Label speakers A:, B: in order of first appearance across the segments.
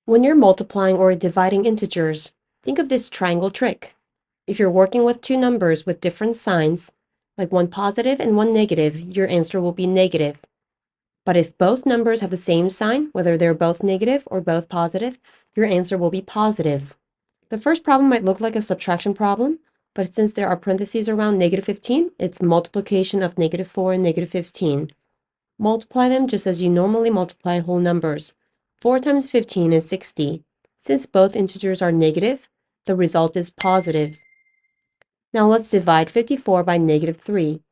A: When you're multiplying or dividing integers, think of this triangle trick. If you're working with two numbers with different signs, like one positive and one negative, your answer will be negative. But if both numbers have the same sign, whether they're both negative or both positive, your answer will be positive. The first problem might look like a subtraction problem, but since there are parentheses around negative 15, it's multiplication of negative 4 and negative 15. Multiply them just as you normally multiply whole numbers. 4 times 15 is 60. Since both integers are negative, the result is positive. Now let's divide 54 by negative 3.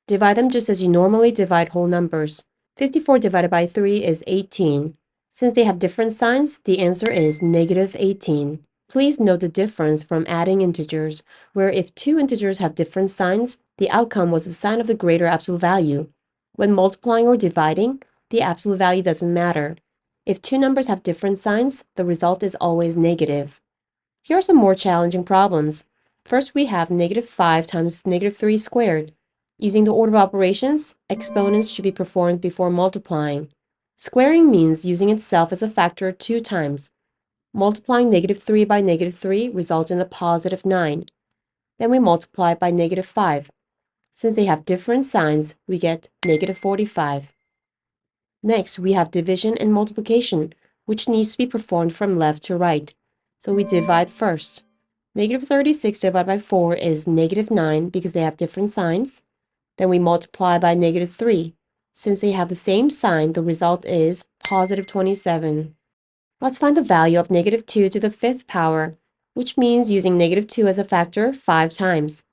A: Divide them just as you normally divide whole numbers. 54 divided by 3 is 18. Since they have different signs, the answer is negative 18. Please note the difference from adding integers, where if two integers have different signs, the outcome was the sign of the greater absolute value. When multiplying or dividing, the absolute value doesn't matter. If two numbers have different signs, the result is always negative. Here are some more challenging problems. First, we have negative 5 times negative 3 squared. Using the order of operations, exponents should be performed before multiplying. Squaring means using itself as a factor 2 times. Multiplying negative 3 by negative 3 results in a positive 9. Then we multiply by negative 5. Since they have different signs, we get negative 45. Next, we have division and multiplication, which needs to be performed from left to right. So we divide first. Negative 36 divided by 4 is negative 9 because they have different signs. Then we multiply by negative 3. Since they have the same sign, the result is positive 27. Let's find the value of negative 2 to the 5th power, which means using negative 2 as a factor 5 times.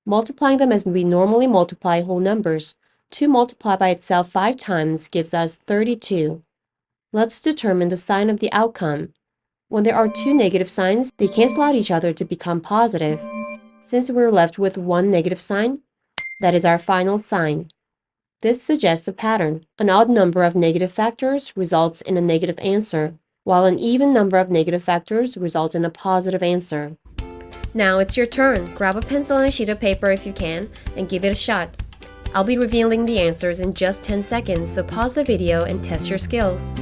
A: Multiplying them as we normally multiply whole numbers, 2 multiplied by itself 5 times gives us 32. Let's determine the sign of the outcome. When there are two negative signs, they cancel out each other to become positive. Since we're left with one negative sign, that is our final sign. This suggests a pattern. An odd number of negative factors results in a negative answer, while an even number of negative factors results in a positive answer. Now it's your turn. Grab a pencil and a sheet of paper if you can, and give it a shot. I'll be revealing the answers in just 10 seconds, so pause the video and test your skills.